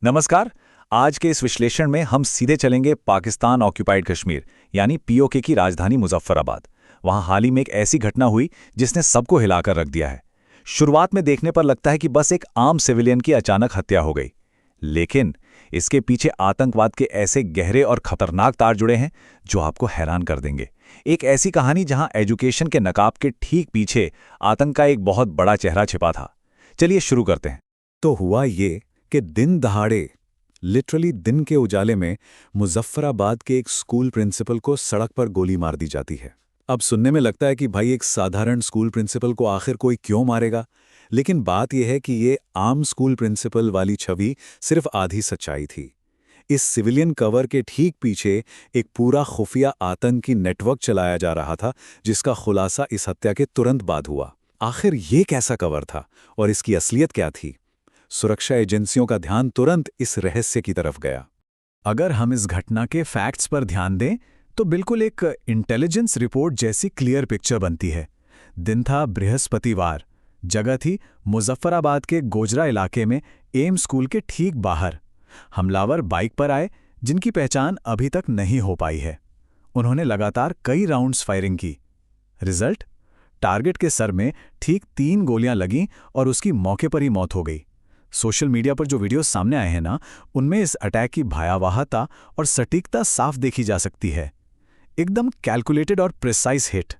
नमस्कार। आज के इस विश्लेषण में हम सीधे चलेंगे पाकिस्तान ऑक्यूपाइड कश्मीर यानी पीओके की राजधानी मुजफ्फराबाद। वहां हाल ही में एक ऐसी घटना हुई जिसने सबको हिलाकर रख दिया है। शुरुआत में देखने पर लगता है कि बस एक आम सिविलियन की अचानक हत्या हो गई, लेकिन इसके पीछे आतंकवाद के ऐसे गहरे और खतरनाक तार जुड़े हैं जो आपको हैरान कर देंगे। एक ऐसी कहानी जहां एजुकेशन के नकाब के ठीक पीछे आतंक का एक बहुत बड़ा चेहरा छिपा था। चलिए शुरू करते हैं। तो हुआ ये कि दिन दहाड़े, लिटरली दिन के उजाले में, मुजफ्फराबाद के एक स्कूल प्रिंसिपल को सड़क पर गोली मार दी जाती है। अब सुनने में लगता है कि भाई एक साधारण स्कूल प्रिंसिपल को आखिर कोई क्यों मारेगा, लेकिन बात यह है कि ये आम स्कूल प्रिंसिपल वाली छवि सिर्फ आधी सच्चाई थी। इस सिविलियन कवर के ठीक पीछे एक पूरा खुफिया आतंकी नेटवर्क चलाया जा रहा था, जिसका खुलासा इस हत्या के तुरंत बाद हुआ। आखिर ये कैसा कवर था और इसकी असलियत क्या थी? सुरक्षा एजेंसियों का ध्यान तुरंत इस रहस्य की तरफ गया। अगर हम इस घटना के फैक्ट्स पर ध्यान दें तो बिल्कुल एक इंटेलिजेंस रिपोर्ट जैसी क्लियर पिक्चर बनती है। दिन था बृहस्पतिवार, जगह थी मुजफ्फराबाद के गोजरा इलाके में एम स्कूल के ठीक बाहर। हमलावर बाइक पर आए जिनकी पहचान अभी तक नहीं हो पाई है। उन्होंने लगातार कई राउंड्स फायरिंग की। रिजल्ट? टारगेट के सर में ठीक 3 गोलियां लगीं और उसकी मौके पर ही मौत हो गई। सोशल मीडिया पर जो वीडियोस सामने आए हैं ना, उनमें इस अटैक की भयावहता और सटीकता साफ देखी जा सकती है। एकदम कैलकुलेटेड और प्रिसाइज हिट।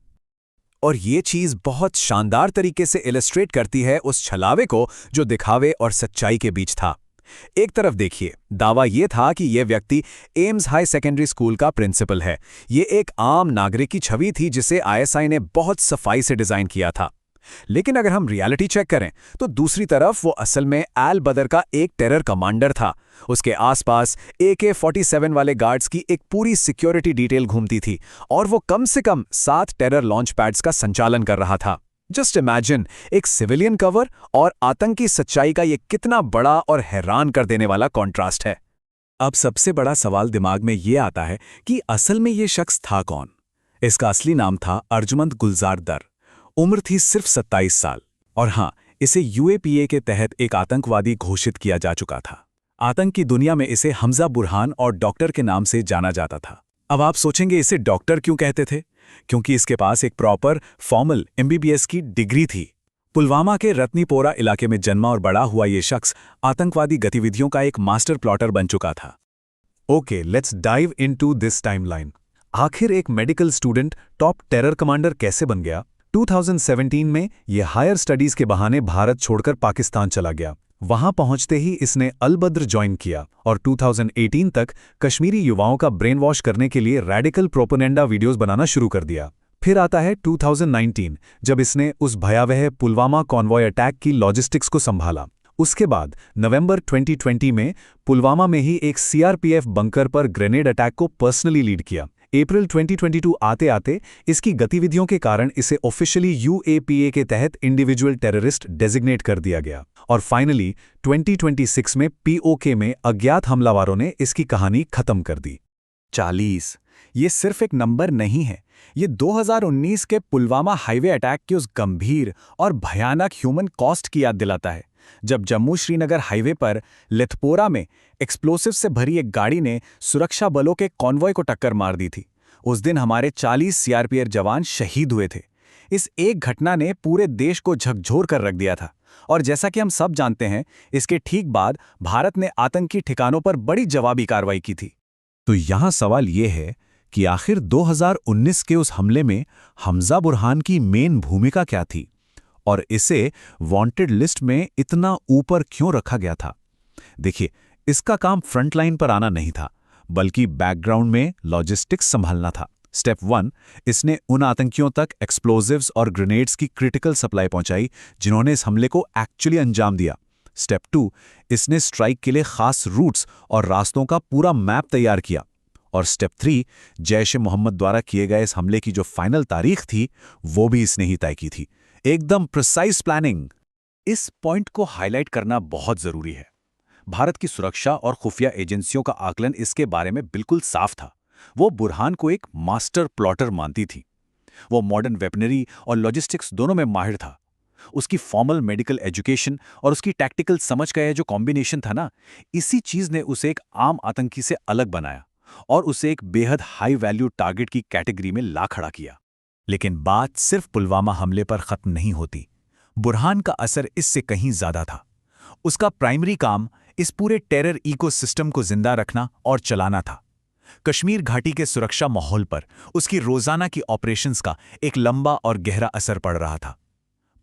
और ये चीज बहुत शानदार तरीके से इलस्ट्रेट करती है उस छलावे को जो दिखावे और सच्चाई के बीच था। एक तरफ देखिए, दावा ये था कि यह व्यक्ति एम्स हाई सेकेंडरी स्कूल का प्रिंसिपल है। ये एक आम नागरिक की छवि थी जिसे आईएसआई ने बहुत सफाई से डिजाइन किया था। लेकिन अगर हम रियलिटी चेक करें तो दूसरी तरफ वो असल में अल बदर का एक टेरर कमांडर था। उसके आसपास AK-47 वाले गार्ड्स की एक पूरी सिक्योरिटी डिटेल घूमती थी और वो कम से कम 7 टेरर लॉन्च पैड्स का संचालन कर रहा था। जस्ट इमेजिन, एक सिविलियन कवर और आतंकी सच्चाई का ये कितना बड़ा और हैरान कर देने वाला कॉन्ट्रास्ट है। अब सबसे बड़ा सवाल दिमाग में ये आता है कि असल में ये शख्स था कौन। इसका असली नाम था अर्जुमंद गुलजार दर। उम्र थी सिर्फ 27 साल। और हाँ, इसे UAPA के तहत एक आतंकवादी घोषित किया जा चुका था। आतंक की दुनिया में इसे हमजा बुरहान और डॉक्टर के नाम से जाना जाता था। अब आप सोचेंगे इसे डॉक्टर क्यों कहते थे? क्योंकि इसके पास एक प्रॉपर फॉर्मल MBBS की डिग्री थी। पुलवामा के रत्नीपोरा इलाके में जन्मा और बड़ा हुआ ये शख्स आतंकवादी गतिविधियों का एक मास्टर प्लॉटर बन चुका था। Okay, let's dive into this timeline. आखिर एक medical student top terror commander कैसे बन गया? 2017 में यह हायर स्टडीज के बहाने भारत छोड़कर पाकिस्तान चला गया। वहां पहुंचते ही इसने अल बद्र ज्वाइन किया और 2018 तक कश्मीरी युवाओं का ब्रेन वॉश करने के लिए रैडिकल प्रोपेगेंडा वीडियोस बनाना शुरू कर दिया। फिर आता है 2019, जब इसने उस भयावह पुलवामा कॉन्वॉय अटैक की लॉजिस्टिक्स को संभाला। उसके बाद नवंबर 2020 में पुलवामा में ही एक CRPF बंकर पर ग्रेनेड अटैक को पर्सनली लीड किया। अप्रैल 2022 आते आते इसकी गतिविधियों के कारण इसे ऑफिशियली UAPA के तहत इंडिविजुअल टेररिस्ट डेजिग्नेट कर दिया गया। और फाइनली 2026 में POK में अज्ञात हमलावरों ने इसकी कहानी खत्म कर दी। 40 ये सिर्फ एक नंबर नहीं है, ये 2019 के पुलवामा हाईवे अटैक की उस गंभीर और भयानक ह्यूमन कॉस्ट की याद दिलाता है। जब जम्मू श्रीनगर हाईवे पर लेथपोरा में एक्सप्लोसिव से भरी एक गाड़ी ने सुरक्षा बलों के कॉन्वॉय को टक्कर मार दी थी, उस दिन हमारे 40 CRPF जवान शहीद हुए थे। इस एक घटना ने पूरे देश को झकझोर कर रख दिया था। और जैसा कि हम सब जानते हैं, इसके ठीक बाद भारत ने आतंकी ठिकानों पर बड़ी जवाबी कार्रवाई की थी। तो यहां सवाल यह है कि आखिर 2019 के उस हमले में हमजा बुरहान की मेन भूमिका क्या थी और इसे वांटेड लिस्ट में इतना ऊपर क्यों रखा गया था? देखिए, इसका काम फ्रंटलाइन पर आना नहीं था, बल्कि बैकग्राउंड में लॉजिस्टिक्स संभालना था। स्टेप 1, इसने उन आतंकियों तक एक्सप्लोजिव्स और ग्रेनेड्स की क्रिटिकल सप्लाई पहुंचाई जिन्होंने इस हमले को एक्चुअली अंजाम दिया। स्टेप 2, इसने स्ट्राइक के लिए खास रूट्स और रास्तों का पूरा मैप तैयार किया। और स्टेप 3, जैश-ए-मोहम्मद द्वारा किए गए इस हमले की जो फाइनल तारीख थी, वो भी इसने ही तय की थी। एकदम प्रिसाइज प्लानिंग। इस पॉइंट को हाईलाइट करना बहुत जरूरी है। भारत की सुरक्षा और खुफिया एजेंसियों का आकलन इसके बारे में बिल्कुल साफ था। वो बुरहान को एक मास्टर प्लॉटर मानती थी। वो मॉडर्न वेपनरी और लॉजिस्टिक्स दोनों में माहिर था। उसकी फॉर्मल मेडिकल एजुकेशन और उसकी टैक्टिकल समझ का यह जो कॉम्बिनेशन था ना, इसी चीज ने उसे एक आम आतंकी से अलग बनाया और उसे एक बेहद हाई वैल्यू टारगेट की कैटेगरी में ला खड़ा किया। लेकिन बात सिर्फ पुलवामा हमले पर खत्म नहीं होती। बुरहान का असर इससे कहीं ज्यादा था। उसका प्राइमरी काम इस पूरे टेरर इकोसिस्टम को जिंदा रखना और चलाना था। कश्मीर घाटी के सुरक्षा माहौल पर उसकी रोजाना की ऑपरेशंस का एक लंबा और गहरा असर पड़ रहा था।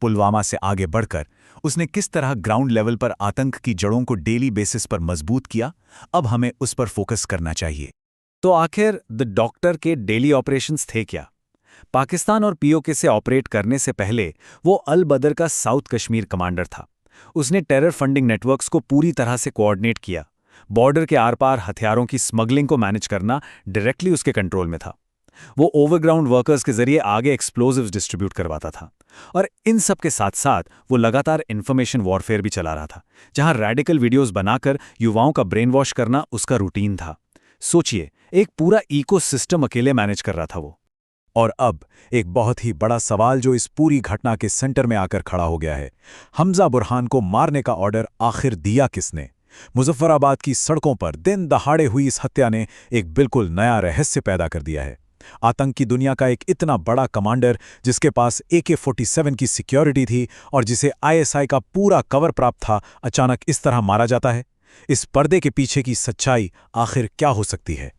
पुलवामा से आगे बढ़कर उसने किस तरह ग्राउंड लेवल पर आतंक की जड़ों को डेली बेसिस पर मजबूत किया, अब हमें उस पर फोकस करना चाहिए। तो आखिर द डॉक्टर के डेली ऑपरेशंस थे क्या? पाकिस्तान और पीओके से ऑपरेट करने से पहले वो अल बदर का साउथ कश्मीर कमांडर था। उसने टेरर फंडिंग नेटवर्क्स को पूरी तरह से कोऑर्डिनेट किया। बॉर्डर के आर पार हथियारों की स्मगलिंग को मैनेज करना डायरेक्टली उसके कंट्रोल में था। वो ओवरग्राउंड वर्कर्स के जरिए आगे एक्सप्लोजिव्स डिस्ट्रीब्यूट करवाता था। और इन सब के साथ साथ वो लगातार इंफॉर्मेशन वॉरफेयर भी चला रहा था, जहां रेडिकल वीडियोस बनाकर युवाओं का ब्रेन वॉश करना उसका रूटीन था। सोचिए, एक पूरा इकोसिस्टम अकेले मैनेज कर रहा था वो। और अब एक बहुत ही बड़ा सवाल जो इस पूरी घटना के सेंटर में आकर खड़ा हो गया है, हमजा बुरहान को मारने का ऑर्डर आखिर दिया किसने? मुजफ्फराबाद की सड़कों पर दिन दहाड़े हुई इस हत्या ने एक बिल्कुल नया रहस्य पैदा कर दिया है। आतंक की दुनिया का एक इतना बड़ा कमांडर, जिसके पास AK-47 की सिक्योरिटी थी और जिसे ISI का पूरा कवर प्राप्त था, अचानक इस तरह मारा जाता है। इस पर्दे के पीछे की सच्चाई आखिर क्या हो सकती है?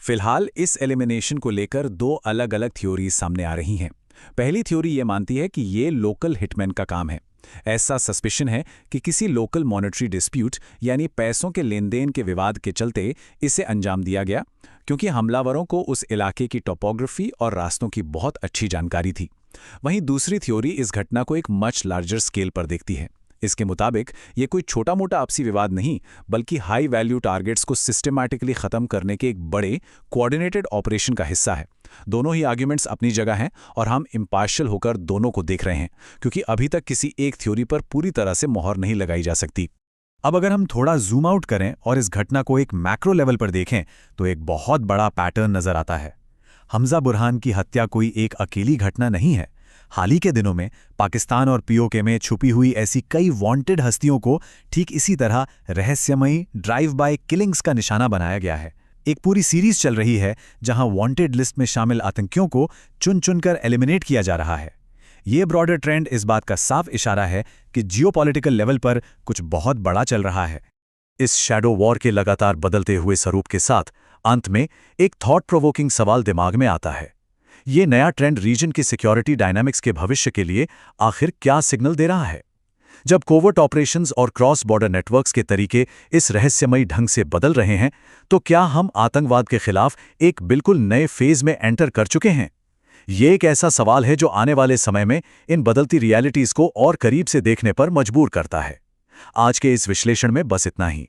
फिलहाल इस एलिमिनेशन को लेकर दो अलग अलग थ्योरीज सामने आ रही हैं। पहली थ्योरी ये मानती है कि ये लोकल हिटमैन का काम है। ऐसा सस्पिशन है कि किसी लोकल मॉनेटरी डिस्प्यूट यानी पैसों के लेन देन के विवाद के चलते इसे अंजाम दिया गया, क्योंकि हमलावरों को उस इलाके की टोपोग्राफी और रास्तों की बहुत अच्छी जानकारी थी। वहीं दूसरी थ्योरी इस घटना को एक मच लार्जर स्केल पर देखती है। इसके मुताबिक ये कोई छोटा मोटा आपसी विवाद नहीं, बल्कि हाई वैल्यू टारगेट्स को सिस्टमैटिकली खत्म करने के एक बड़े कोऑर्डिनेटेड ऑपरेशन का हिस्सा है। दोनों ही आर्ग्यूमेंट्स अपनी जगह हैं और हम इम्पार्शियल होकर दोनों को देख रहे हैं, क्योंकि अभी तक किसी एक थ्योरी पर पूरी तरह से मोहर नहीं लगाई जा सकती। अब अगर हम थोड़ा जूम आउट करें और इस घटना को एक मैक्रो लेवल पर देखें, तो एक बहुत बड़ा पैटर्न नजर आता है। हमजा बुरहान की हत्या कोई एक अकेली घटना नहीं है। हाल ही के दिनों में पाकिस्तान और पीओके में छुपी हुई ऐसी कई वांटेड हस्तियों को ठीक इसी तरह रहस्यमयी ड्राइव बाय किलिंग्स का निशाना बनाया गया है। एक पूरी सीरीज चल रही है जहां वांटेड लिस्ट में शामिल आतंकियों को चुन चुनकर एलिमिनेट किया जा रहा है। ये ब्रॉडर ट्रेंड इस बात का साफ इशारा है कि जियोपॉलिटिकल लेवल पर कुछ बहुत बड़ा चल रहा है। इस शैडो वॉर के लगातार बदलते हुए स्वरूप के साथ अंत में एक थॉट प्रोवोकिंग सवाल दिमाग में आता है। ये नया ट्रेंड रीजन की सिक्योरिटी डायनामिक्स के भविष्य के लिए आखिर क्या सिग्नल दे रहा है? जब कोवर्ट ऑपरेशंस और क्रॉस बॉर्डर नेटवर्क्स के तरीके इस रहस्यमयी ढंग से बदल रहे हैं, तो क्या हम आतंकवाद के खिलाफ एक बिल्कुल नए फेज में एंटर कर चुके हैं? ये एक ऐसा सवाल है जो आने वाले समय में इन बदलती रियलिटीज को और करीब से देखने पर मजबूर करता है। आज के इस विश्लेषण में बस इतना ही।